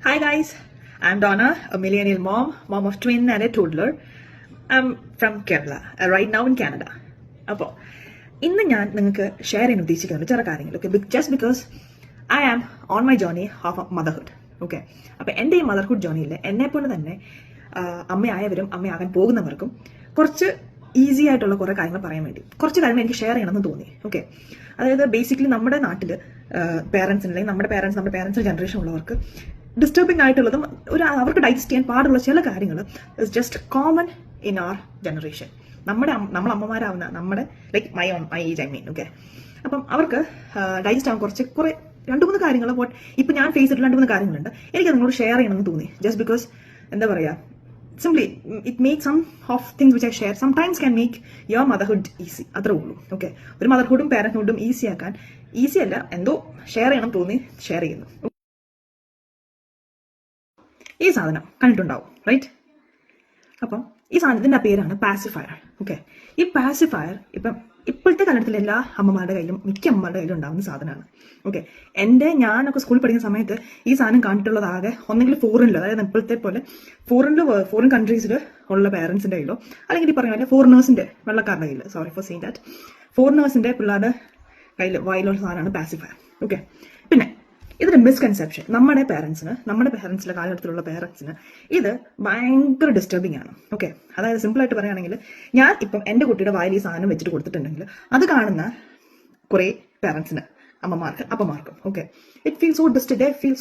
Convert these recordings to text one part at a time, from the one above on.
Hi guys, I'm Donna, a millennial mom of twin and a toddler. I'm from Kerala, right now in Canada. അപ്പോൾ ഇന്ന് ഞാൻ നിങ്ങൾക്ക് share ചെയ്യാൻ ഉദ്ദേശിക്കുന്നത് ചില കാര്യങ്ങൾ okay just because I am on my journey of motherhood okay അപ്പോൾ എൻ്റെ ഈ മദർഹുഡ് ജേർണിയിൽ എന്നെപ്പോലെ തന്നെ അമ്മയായവരും അമ്മയാകാൻ പോകുന്നവർക്കും കുറച്ച് ഈസി ആയിട്ടുള്ള കുറേ കാര്യങ്ങൾ പറയാൻ വേണ്ടി കുറച്ച് കാര്യങ്ങൾ എനിക്ക് ഷെയർ ചെയ്യണമെന്ന് തോന്നി ഓക്കെ അതായത് ബേസിക്കലി നമ്മുടെ നാട്ടിൽ പേരൻസിന് അല്ലെങ്കിൽ നമ്മുടെ പേരൻസിൻ്റെ ജനറേഷൻ ഉള്ളവർക്ക് ഡിസ്റ്റർബിംഗ് ആയിട്ടുള്ളതും അവർക്ക് ഡൈജസ്റ്റ് ചെയ്യാൻ പാടുള്ള ചില കാര്യങ്ങൾ is just common in our generation നമ്മൾ അമ്മമാരാവുന്ന നമ്മുടെ like my age I mean okay അപ്പം അവർക്ക് ഡൈജസ്റ്റ് ആവാൻ കുറേ 2-3 കാര്യങ്ങൾ ഇപ്പം ഞാൻ ഫേസ് ചെയ്തിട്ട് 2-3 കാര്യങ്ങളുണ്ട് എനിക്ക് നിങ്ങളോട് ഷെയർ ചെയ്യണമെന്ന് തോന്നി ജസ്റ്റ് ബിക്കോസ് എന്താ പറയുക simply it make some of things which I share sometimes can make your motherhood easy അത്രേ ഉള്ളൂ ഓക്കെ ഒരു മദർഹുഡും പാരന്റ്ഹുഡും ഈസി ആക്കാൻ ഈസി അല്ല എന്തോ ഷെയർ ചെയ്യണം തോന്നി ഷെയർ ചെയ്യുന്നു ഈ സാധനം കണ്ടിട്ടുണ്ടാവും റൈറ്റ് അപ്പം ഈ സാധനത്തിൻ്റെ പേരാണ് പാസിഫയർ ഓക്കെ ഈ പാസിഫയർ ഇപ്പോഴത്തെ കാലത്തിൽ എല്ലാ അമ്മമാരുടെ കയ്യിലും മിക്ക അമ്മമാരുടെ കയ്യിലും ഉണ്ടാകുന്ന സാധനമാണ് ഓക്കെ ഞാനൊക്കെ സ്കൂളിൽ പഠിക്കുന്ന സമയത്ത് ഈ സാധനം കണ്ടിട്ടുള്ളതാകെ ഒന്നെങ്കിൽ ഫോറിനിൽ അതായത് ഇപ്പോഴത്തെ പോലെ ഫോറിൻ കൺട്രീസിൽ ഉള്ള പേരൻസിൻ്റെ കയ്യിലോ അല്ലെങ്കിൽ ഈ പറഞ്ഞ പോലെ ഫോറിനേഴ്സിൻ്റെ വെള്ളക്കാരുടെ കയ്യിൽ സോറി ഫോർ സെയിങ് ദാറ്റ് ഫോറിനേഴ്സിൻ്റെ പിള്ളേരുടെ കയ്യിൽ വായിലുള്ള സാധനമാണ് പാസിഫയർ ഓക്കെ പിന്നെ ഇതൊരു മിസ്കൺസെപ്ഷൻ നമ്മുടെ പേരൻസിലെ കാലഘട്ടത്തിലുള്ള പേരൻസിന് ഇത് ഭയങ്കര ഡിസ്റ്റർബിംഗ് ആണ് ഓക്കെ അതായത് സിമ്പിളായിട്ട് പറയുകയാണെങ്കിൽ ഞാൻ ഇപ്പം എൻ്റെ കുട്ടിയുടെ വായിൽ ഈ സാധനം വെച്ചിട്ട് കൊടുത്തിട്ടുണ്ടെങ്കിൽ അത് കാണുന്ന കുറേ പേരൻസിന് അപ്പമാർക്കും okay feel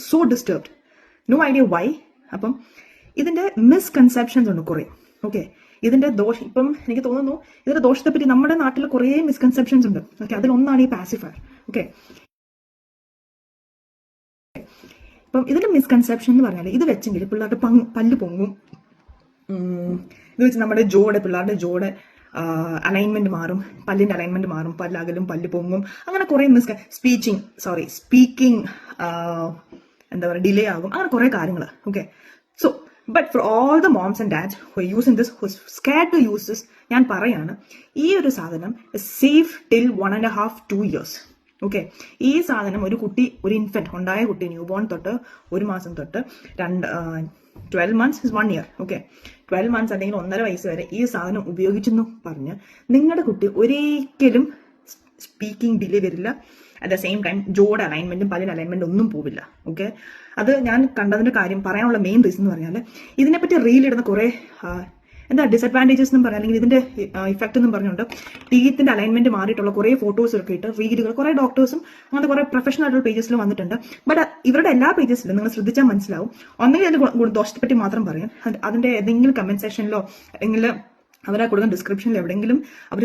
so disturbed no idea why അപ്പം ഇതിൻ്റെ മിസ്കൺസെപ്ഷൻസ് ഉണ്ട് കുറേ ഓക്കെ ഇതിന്റെ ദോഷം ഇപ്പം എനിക്ക് തോന്നുന്നു ഇതിന്റെ ദോഷത്തെപ്പറ്റി നമ്മുടെ നാട്ടിൽ കുറേ മിസ്കൺസെപ്ഷൻസ് ഉണ്ട് ഓക്കെ അതിലൊന്നാണ് ഈ പാസിഫയർ ഓക്കെ ഇപ്പം ഇതിന്റെ മിസ്കൺസെപ്ഷൻ എന്ന് പറഞ്ഞാൽ ഇത് വെച്ചെങ്കിൽ പിള്ളേരുടെ പല്ല് പൊങ്ങും ഇത് വെച്ച് നമ്മുടെ പിള്ളേരുടെ ജോയുടെ അലൈൻമെന്റ് മാറും പല്ലിന്റെ അലൈൻമെന്റ് മാറും പല്ലകലും പല്ല് പൊങ്ങും അങ്ങനെ കുറെ സ്പീക്കിംഗ് എന്താ പറയുക ഡിലേ ആകും അങ്ങനെ കുറെ കാര്യങ്ങൾ okay so but for all the moms and dads who using this who scared to use this ഞാൻ പറയാണ് ഈ ഒരു സാധനം സേഫ് ടിൽ 1.5-2 years ഓക്കെ ഈ സാധനം ഒരു ഇൻഫന്റ് ഉണ്ടായ കുട്ടി ന്യൂ ബോൺ തൊട്ട് 1 മാസം തൊട്ട് 12 months is 1 year okay 12 months അല്ലെങ്കിൽ 1.5 വയസ്സ് വരെ ഈ സാധനം ഉപയോഗിച്ചെന്ന് പറഞ്ഞ് നിങ്ങളുടെ കുട്ടി ഒരിക്കലും സ്പീക്കിംഗ് ഡിലേ വരില്ല അറ്റ് ദ സെയിം ടൈം ജോയുടെ അലൈൻമെന്റും പല്ലിന്റെ അലൈൻമെന്റും ഒന്നും പോവില്ല ഓക്കെ അത് ഞാൻ കണ്ടതിന്റെ കാര്യം പറയാനുള്ള മെയിൻ റീസൺ എന്ന് പറഞ്ഞാൽ ഇതിനെപ്പറ്റി റീലിടുന്ന കുറെ എന്താ ഡിസഡ്വാൻറ്റേജസ് എന്നും പറഞ്ഞാൽ അല്ലെങ്കിൽ ഇതിന്റെ ഇഫക്റ്റ് എന്നും പറഞ്ഞുകൊണ്ട് ടീത്തിന്റെ അലൈൻമെന്റ് മാറിയിട്ടുള്ള കുറെ ഫോട്ടോസ് ഒക്കെ ഇട്ട് റീലുകൾ കുറെ ഡോക്ടേഴ്സും അങ്ങനത്തെ കുറെ പ്രൊഫഷണൽ ആയിട്ടുള്ള പേജസിൽ വന്നിട്ടുണ്ട് ബട്ട് ഇവരുടെ എല്ലാ പേജസിലും നിങ്ങൾ ശ്രദ്ധിച്ചാൽ മനസ്സിലാവും ഒന്നെങ്കിൽ അതിന്റെ ദോഷത്തെപ്പറ്റി മാത്രം പറയും അതിന്റെ ഏതെങ്കിലും കമന്റ് സെക്ഷനിലോ അല്ലെങ്കിൽ അവരെ കൊടുക്കുന്ന ഡിസ്ക്രിപ്ഷനിൽ എവിടെയെങ്കിലും അവർ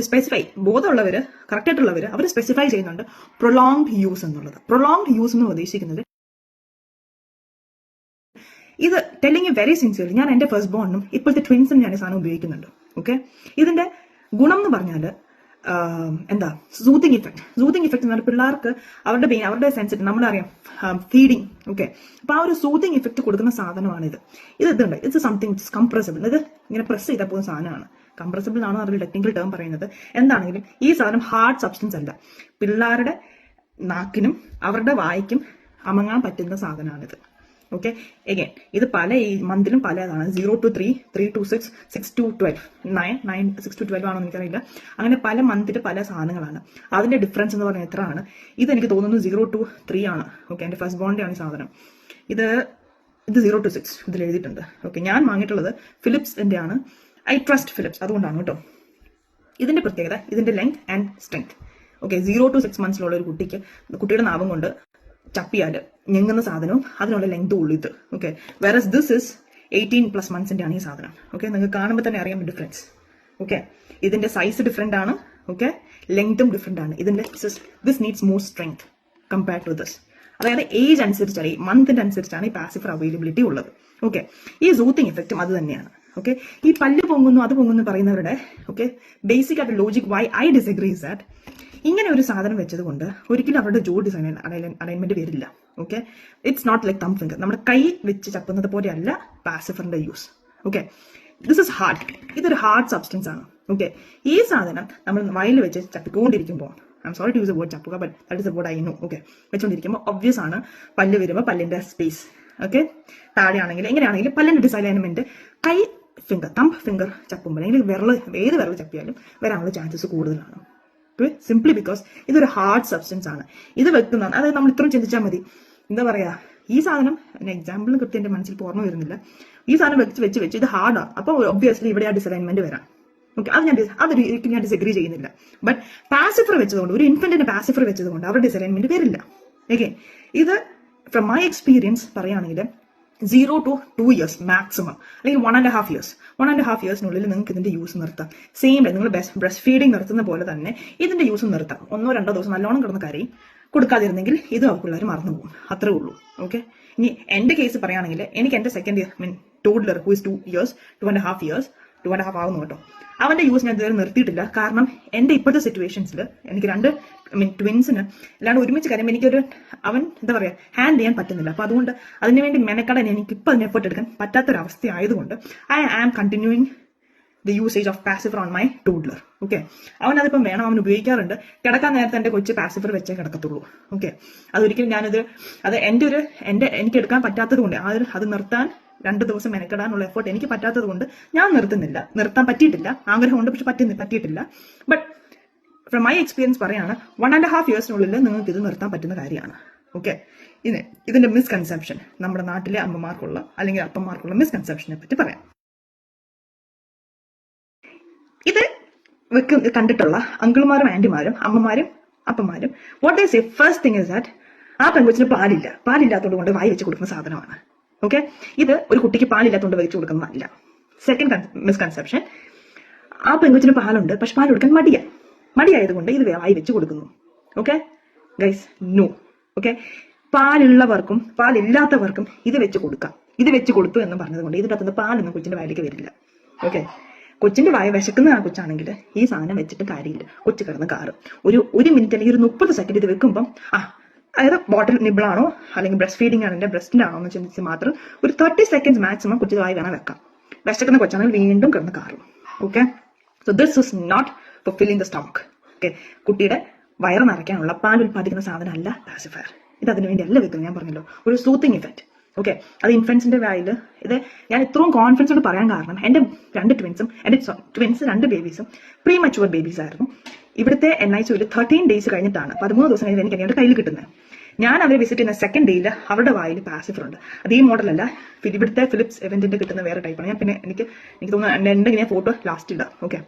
ബോധമുള്ളവർ കറക്റ്റ് ആയിട്ടുള്ളവർ അവർ സ്പെസിഫൈ ചെയ്യുന്നുണ്ട് പ്രൊലോങ്ഡ് യൂസ് എന്നുള്ളത് പ്രൊലോങ്ഡ് യൂസ് എന്ന് ഉദ്ദേശിക്കുന്നത് ഇത് ടെല്ലിങ് വെരി സിൻസിയർലി ഞാൻ എൻ്റെ ഫസ്റ്റ് ബോണിനും ഇപ്പോഴത്തെ ട്വിൻസിനും ഞാൻ ഈ സാധനം ഉപയോഗിക്കുന്നുണ്ട് ഓക്കെ ഇതിന്റെ ഗുണം എന്ന് പറഞ്ഞാൽ എന്താ സൂത്തിങ് ഇഫക്ട് എന്ന് പറഞ്ഞാൽ പിള്ളേർക്ക് അവരുടെ സെൻസിറ്റീവ് നമ്മളറിയാം ഫീഡിങ് ഓക്കെ അപ്പൊ ആ ഒരു സൂത്തിങ് ഇഫക്ട് കൊടുക്കുന്ന സാധനമാണിത് ഇതുണ്ട് ഇറ്റ്സ് സംതിങ് ഇറ്റ്സ് കംപ്രസിബിൾ ഇത് ഇങ്ങനെ പ്രസ് ചെയ്താൽ പോകുന്ന സാധനമാണ് കംപ്രസിബിൾ ആണ് അതിൽ ടെക്നിക്കൽ ടേം പറയുന്നത് എന്താണെങ്കിലും ഈ സാധനം ഹാർഡ് സബ്സ്റ്റൻസ് അല്ല പിള്ളേരുടെ നാക്കിനും അവരുടെ വായിക്കും അമങ്ങാൻ പറ്റുന്ന സാധനമാണിത് ഓക്കെ എഗൈൻ ഇത് പല മന്തിലും പലതാണ് 0 to 3, 3 to 6, 6 to 12, 9, 6 to 12 ആണോ എനിക്കറിയില്ല അങ്ങനെ പല മന്തിൽ പല സാധനങ്ങളാണ് അതിന്റെ ഡിഫറൻസ് എന്ന് പറഞ്ഞാൽ എത്ര ആണ് ഇത് എനിക്ക് തോന്നുന്നു 0 to 3 ആണ് ഓക്കെ എൻ്റെ ഫസ്റ്റ് ബോണ്ടിന്റെ ആണ് ഈ സാധനം ഇത് 0 to 6 ഇതിൽ എഴുതിയിട്ടുണ്ട് ഓക്കെ ഞാൻ വാങ്ങിയിട്ടുള്ളത് ഫിലിപ്സിന്റെ ആണ് ഐ ട്രസ്റ്റ് ഫിലിപ്സ് അതുകൊണ്ടാണ് കേട്ടോ ഇതിന്റെ പ്രത്യേകത ഇതിന്റെ length and strength okay 0 to 6 monthsലുള്ള ഒരു കുട്ടിയുടെ നാവും കൊണ്ട് ചപ്പിയാല് ഞെങ്ങുന്ന സാധനവും അതിനുള്ള ലെങ്തും ഉള്ളു ഇത് ഓക്കെ വേറസ് ദിസ് ഇസ് 18+ monthsന്റെ ആണ് ഈ സാധനം ഓക്കെ നിങ്ങൾക്ക് കാണുമ്പോൾ തന്നെ അറിയാം ഡിഫറൻസ് ഓക്കെ ഇതിന്റെ സൈസ് ഡിഫറെന്റ് ആണ് ഓക്കെ ലെങ്തും ഡിഫറെന്റ് ആണ് ഇതിന്റെ this needs more strength compare to this അതായത് ഏജ് അനുസരിച്ചാണ് ഈ മന്തിന്റെ അനുസരിച്ചാണ് ഈ പാസിഫർ അവൈലബിലിറ്റി ഉള്ളത് ഓക്കെ ഈ സൂത്തിങ് ഇഫക്റ്റും അത് തന്നെയാണ് ഓക്കെ ഈ പല്ല് പൊങ്ങുന്നു അത് പൊങ്ങുന്നു പറയുന്നവരുടെ ഓക്കെ ബേസിക് ആയിട്ട് logic why I disagree is that ഇങ്ങനെ ഒരു സാധനം വെച്ചത് കൊണ്ട് ഒരിക്കലും അവരുടെ ജോ ഡിസൈൻ അലൈൻമെന്റ് വരില്ല okay it's not like thumb finger നമ്മുടെ കൈ വെച്ച് ചപ്പുന്നത് പോലെയല്ല പാസിഫറിന്റെ use okay this is hard ഇതൊരു ഹാർഡ് സബ്സ്റ്റൻസ് ആണ് ഓക്കെ ഈ സാധനം നമ്മൾ വയലിൽ വെച്ച് ചപ്പിക്കൊണ്ടിരിക്കുമ്പോൾ I'm sorry to use a word ചപ്പുക but that is a word I know okay വെച്ചുകൊണ്ടിരിക്കുമ്പോൾ ഒബ്വിയസ് ആണ് പല്ല് വരുമ്പോൾ പല്ലിന്റെ സ്പേസ് ഓക്കെ, താഴെയാണെങ്കിൽ എങ്ങനെയാണെങ്കിലും പല്ലിന്റെ ഡിസലൈൻമെന്റ് കൈ തമ്പ് ഫിംഗർ ചപ്പുമ്പോൾ അല്ലെങ്കിൽ ഏത് വിരൽ ചപ്പിയാലും വരാനുള്ള ചാൻസസ് കൂടുതലാണ്. സിംപ്ലി ബിക്കോസ് ഇതൊരു ഹാർഡ് സബ്സ്റ്റൻസ് ആണ്. ഇത് വെക്കുന്നതാണ്, അതായത് നമ്മൾ ഇത്രയും ചിന്തിച്ചാൽ മതി. എന്താ പറയാ, ഈ സാധനം എക്സാമ്പിളും കൃത്യം എന്റെ മനസ്സിൽ ഓർമ്മ വരുന്നില്ല. ഈ സാധനം വെച്ച് ഇത് ഹാർഡാണ്. അപ്പൊ ഒബ്വിയസ്ലി ഇവിടെ ആ ഡിസലൈൻമെന്റ് വരാം. ഓക്കെ, അതൊരിക്കലും ഞാൻ ഡിസഗ്രി ചെയ്യുന്നില്ല. ബട്ട് പാസിഫർ വെച്ചതുകൊണ്ട്, ഒരു ഇൻഫന്റിന് പാസിഫർ വെച്ചതുകൊണ്ട് അവരുടെ ഡിസലൈൻമെന്റ് വരില്ല. ഓക്കെ, ഇത് ഫ്രം മൈ എക്സ്പീരിയൻസ് പറയുകയാണെങ്കിൽ 0 to 2 years മാക്സിമം, അല്ലെങ്കിൽ 1.5 years. 1.5 yearsനുള്ളിൽ നിങ്ങൾക്ക് ഇതിന്റെ യൂസ് നിർത്താം. സെയിം നിങ്ങൾ ബ്രസ്റ്റ് ഫീഡിങ് നിർത്തുന്ന പോലെ തന്നെ ഇതിന്റെ യൂസ് നിർത്താം. 1-2 ദിവസം നല്ലോണം കിടന്ന് കരയും, കൊടുക്കാതിരുന്നെങ്കിൽ ഇത് പിള്ളേർ മറന്നു പോകും. അത്രേ ഉള്ളൂ. ഓക്കെ, ഇനി എന്റെ കേസ് പറയുകയാണെങ്കിൽ എനിക്ക് എന്റെ second year toddler who is 2 years, 2.5 years, 2.5 ആവുന്നു കേട്ടോ. അവന്റെ യൂസ് ഞാൻ ഇതുവരെ നിർത്തിയിട്ടില്ല. കാരണം എന്റെ ഇപ്പോഴത്തെ സിറ്റുവേഷൻസിൽ എനിക്ക് രണ്ട് ട്വിൻസിന് അല്ലാണ്ട് ഒരുമിച്ച് കാര്യം അവൻ എന്താ പറയാ ഹാൻഡ് ചെയ്യാൻ പറ്റുന്നില്ല. അപ്പൊ അതുകൊണ്ട് അതിനുവേണ്ടി മെനക്കെടാൻ എനിക്ക് ഇപ്പൊ അതിന് എഫേർട്ട് എടുക്കാൻ പറ്റാത്തൊരവസ്ഥ ആയതുകൊണ്ട് I am continuing the usage of pacifier on my toddler. Okay, അവൻ അതിപ്പം വേണം, അവൻ ഉപയോഗിക്കാറുണ്ട്. കിടക്കാൻ നേരത്തെ എന്റെ കൊച്ചു പാസിഫർ വെച്ചേ കിടക്കത്തുള്ളൂ. ഓക്കെ, അതൊരിക്കലും അത് എനിക്ക് എടുക്കാൻ പറ്റാത്തത് കൊണ്ട് അത് നിർത്താൻ 2 ദിവസം മെനക്കെടാനുള്ള എഫേർട്ട് എനിക്ക് പറ്റാത്തത് കൊണ്ട് ഞാൻ നിർത്താൻ പറ്റിയിട്ടില്ല. ആഗ്രഹമുണ്ട്, പക്ഷെ പറ്റിയിട്ടില്ല. ബട്ട് ഫ്രം മൈ എക്സ്പീരിയൻസ് പറയാണ് 1.5 yearsനുള്ളിൽ നിങ്ങൾക്ക് ഇത് നിർത്താൻ പറ്റുന്ന കാര്യമാണ്. ഓക്കെ, ഇതിന്റെ മിസ്കൺസെപ്ഷൻ നമ്മുടെ നാട്ടിലെ അമ്മമാർക്കുള്ള അല്ലെങ്കിൽ അപ്പന്മാർക്കുള്ള മിസ്കൺസെപ്ഷനെ പറ്റി പറയാം. ഇത് കണ്ടിട്ടുള്ള അങ്കിൾമാരും ആന്റിമാരും അമ്മമാരും അപ്പന്മാരും what they say first thing is that ആ പെൺകൊച്ചിന് പാലില്ലാത്തതുകൊണ്ട് കൊണ്ട് വായി വെച്ച് കൊടുക്കുന്ന സാധനമാണ്. ഓക്കെ, ഇത് ഒരു കുട്ടിക്ക് പാലില്ലാത്തതുകൊണ്ട് വെച്ച് കൊടുക്കുന്നതല്ല. സെക്കൻഡ് മിസ്കൺസെപ്ഷൻ, ആ പെൺകൊച്ചിന് പാലുണ്ട് പക്ഷെ പാൽ കൊടുക്കാൻ മടിയായതുകൊണ്ട് ഇത് വായി വെച്ച് കൊടുക്കുന്നു. Okay guys, no. ഓക്കെ, പാലുള്ളവർക്കും പാലില്ലാത്തവർക്കും ഇത് വെച്ച് കൊടുക്കാം. ഇത് വെച്ച് കൊടുത്തു എന്ന് പറഞ്ഞതുകൊണ്ട് ഇതിൻ്റെ അകത്തുനിന്ന് പാലൊന്നും കൊച്ചിന്റെ വായിലേക്ക് വരില്ല. ഓക്കെ, കൊച്ചിന്റെ വായ വിശക്കുന്ന ആ കൊച്ചാണെങ്കിൽ ഈ സാധനം വെച്ചിട്ട് കാര്യമില്ല. കൊച്ചു കിടന്ന് കാറും. ഒരു മിനിറ്റ് അല്ലെങ്കിൽ ഒരു 30 സെക്കൻഡ് ഇത് വെക്കുമ്പം അതായത് ബോട്ടിൽ നിബിളാണോ അല്ലെങ്കിൽ ബ്രസ്റ്റ് ഫീഡിംഗ് ആണ് എന്റെ ബ്രസ്റ്റിന്റെ ആണോ എന്ന് ചിന്തിച്ച് മാത്രം ഒരു 30 seconds മാക്സിമം കൊച്ചു വായി വേണം വെക്കാം. വിശക്കുന്ന കൊച്ചാണെങ്കിൽ വീണ്ടും കിടന്ന് കാറും. Okay, so this is not for filling the stomach. Okay, കുട്ടിയുടെ വയറ് നിറയ്ക്കാനുള്ള പാൽ ഉൽപ്പാദിക്കുന്ന സാധനം അല്ല പാസിഫയർ. ഇത് അതിനു വേണ്ടി അല്ല വെക്കുന്നത്. ഞാൻ പറഞ്ഞല്ലോ, ഒരു സൂത്തിങ് ഇഫക്റ്റ്. ഓക്കെ, അത് ഇൻഫൻസിന്റെ വായിൽ ഇത് ഞാൻ ഇത്രയും കോൺഫിഡൻസോട് പറയാൻ കാരണം എന്റെ 2 ട്വിൻസ് 2 ബേബീസും പ്രീ മച്ചുവർ ബേബീസ് ആയിരുന്നു. ഇവിടുത്തെ NICUവിൽ 13 days കഴിഞ്ഞിട്ടാണ്, 13 ദിവസം കഴിഞ്ഞ് എനിക്ക് എന്റെ കയ്യിൽ കിട്ടുന്നത്. ഞാൻ അവരെ വിസിറ്റ് ചെയ്യുന്ന സെക്കൻഡ് ഡേയിൽ അവരുടെ വായിൽ പാസിഫർ ഉണ്ട്. അത് ഈ മോഡലല്ല, ഇവിടുത്തെ ഫിലിപ്സ് എവന്റിന്റെ കിട്ടുന്ന വേറെ ടൈപ്പാണ്. ഞാൻ പിന്നെ എനിക്ക് തോന്നുന്നു എന്റെ ഇങ്ങനെ ഫോട്ടോ ലാസ്റ്റ് ഇടാം. ഓക്കെ,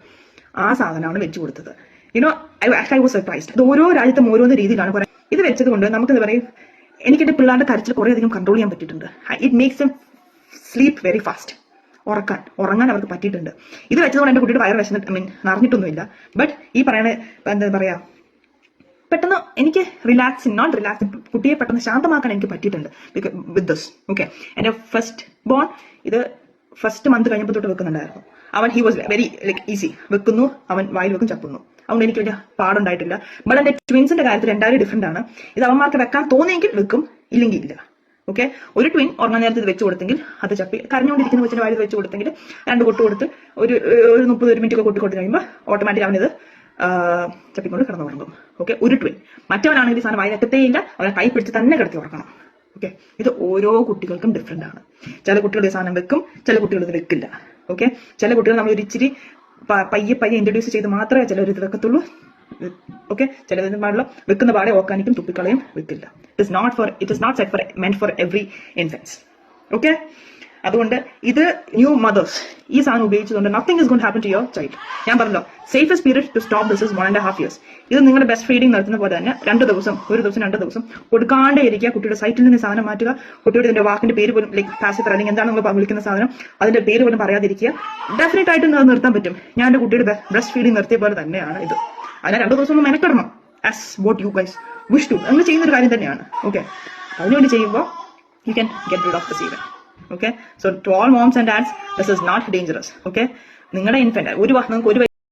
ആ സാധനമാണ് വെച്ച് കൊടുത്തത്. I was surprised. ഇത് ഓരോ രാജ്യത്തും ഓരോന്ന് രീതിയിലാണ് പറയുന്നത്. ഇത് വെച്ചത് കൊണ്ട് നമുക്ക് എന്താ പറയും, എനിക്ക് എന്റെ പിള്ളേരുടെ കരച്ചിൽ കുറെ അധികം കൺട്രോൾ ചെയ്യാൻ പറ്റിയിട്ടുണ്ട്. It makes dum sleep very fast. ഉറങ്ങാൻ അവർക്ക് പറ്റിയിട്ടുണ്ട്. ഇത് വെച്ചതുകൊണ്ട് എന്റെ കുട്ടിയുടെ വയർ നിറഞ്ഞിട്ടൊന്നുമില്ല. ബട്ട് ഈ പറയണ എന്താ പറയാ, പെട്ടെന്ന് എനിക്ക് കുട്ടിയെ പെട്ടെന്ന് ശാന്തമാക്കാൻ എനിക്ക് പറ്റിയിട്ടുണ്ട് വിത്ത് ദിസ്. ഓക്കെ, എന്റെ ഫസ്റ്റ് ബോൺ ഇത് ഫസ്റ്റ് മന്ത് കഴിഞ്ഞപ്പോൾ തൊട്ട് വെക്കുന്നുണ്ടായിരുന്നു. He was very easy. വെക്കുന്നു, അവൻ വായിൽ വെക്കും, ചപ്പുന്നു. അതുകൊണ്ട് എനിക്ക് വലിയ പാടുണ്ടായിട്ടില്ല. ബട്ട് എന്റെ ട്വിൻസിന്റെ കാര്യത്തിൽ എന്തായാലും ഡിഫറെന്റ് ആണ്. ഇത് അവന്മാർക്ക് വെക്കാൻ തോന്നിയെങ്കിൽ വെക്കും, ഇല്ലെങ്കിൽ ഇല്ല. ഓക്കെ, ഒരു ട്വിൻ ഉറങ്ങാൻ നേരത്ത് ഇത് വെച്ച് കൊടുത്തെങ്കിൽ അത് ചപ്പി കരഞ്ഞുകൊണ്ടിരിക്കുന്ന കൊച്ചിന്റെ വായിൽ വെച്ച് കൊടുത്തെങ്കിൽ 2 കൊട്ട് കൊടുത്ത് ഒരു 30 മിനിറ്റ് ഒക്കെ കൊട്ടി കഴിയുമ്പോൾ ഓട്ടോമാറ്റിക് അവനിത് ചപ്പിക്കൊണ്ട് കിടന്നുറങ്ങും. ഓക്കെ, ഒരു ട്വിൻ. മറ്റവനാണെങ്കിൽ സാധനം വായി വെക്കത്തേയില്ല, അവനെ കൈ പിടിച്ച് തന്നെ കിടത്തി ഉറക്കണം. ഓക്കെ, ഇത് ഓരോ കുട്ടികൾക്കും ഡിഫറെന്റ് ആണ്. ചില കുട്ടികൾ ഈ സാധനം വെക്കും, ചില കുട്ടികൾ ഇത് വെക്കില്ല. ഓക്കെ, ചില കുട്ടികൾ നമ്മൾ ഒരു ഇച്ചിരി പയ്യെ ഇൻട്രൊഡ്യൂസ് ചെയ്ത് മാത്രമേ ചിലർ ഇത് വെക്കത്തുള്ളൂ. ഓക്കെ, ചിലതിന് പാടുള്ള വെക്കുന്ന പാടെ ഓക്കാനിക്കും, തുപ്പിക്കളയും, വെക്കില്ല. It is not set for meant for every infants. Okay, അതുകൊണ്ട് ഇത് ന്യൂ മദേഴ്സ് ഈ സാധനം ഉപയോഗിച്ചതുകൊണ്ട് nothing is gonna happen to your child. ഞാൻ പറഞ്ഞല്ലോ, safest period to stop this is 1.5 years. ഇത് നിങ്ങളുടെ ബെസ്റ്റ് ഫീഡിംഗ് നടത്തുന്ന പോലെ തന്നെ 2 ദിവസം 2 ദിവസം കൊടുക്കാണ്ടേ ഇരിക്കുക. കുട്ടിയുടെ സൈറ്റിൽ നിന്ന് സാധനം മാറ്റുക. കുട്ടിയുടെ ഇതിന്റെ വാക്കിന്റെ പേര് പോലും പാസിഫർ അല്ലെങ്കിൽ എന്താണ് നിങ്ങൾ വിളിക്കുന്ന സാധനം അതിന്റെ പേര് പോലും പറയാതിരിക്കുക. ഡെഫിനറ്റ് ആയിട്ട് അത് നിർത്താൻ പറ്റും. ഞാൻ എന്റെ കുട്ടിയുടെ ബ്രസ്റ്റ് ഫീഡിംഗ് നിർത്തിയ പോലെ തന്നെയാണ് ഇത്. അതിനെ 2 ദിവസം ഒന്ന് മെനക്കെടണം. As what you guys wish to. നിങ്ങൾ ചെയ്യുന്ന ഒരു കാര്യം തന്നെയാണ്. ഓക്കെ, അതിനുവേണ്ടി ചെയ്യുമ്പോൾ you can get rid of the seven. Okay, so to all moms and dads, this is not dangerous. Okay, നിങ്ങളുടെ ഇൻഫന്റ് നിങ്ങൾക്ക് 1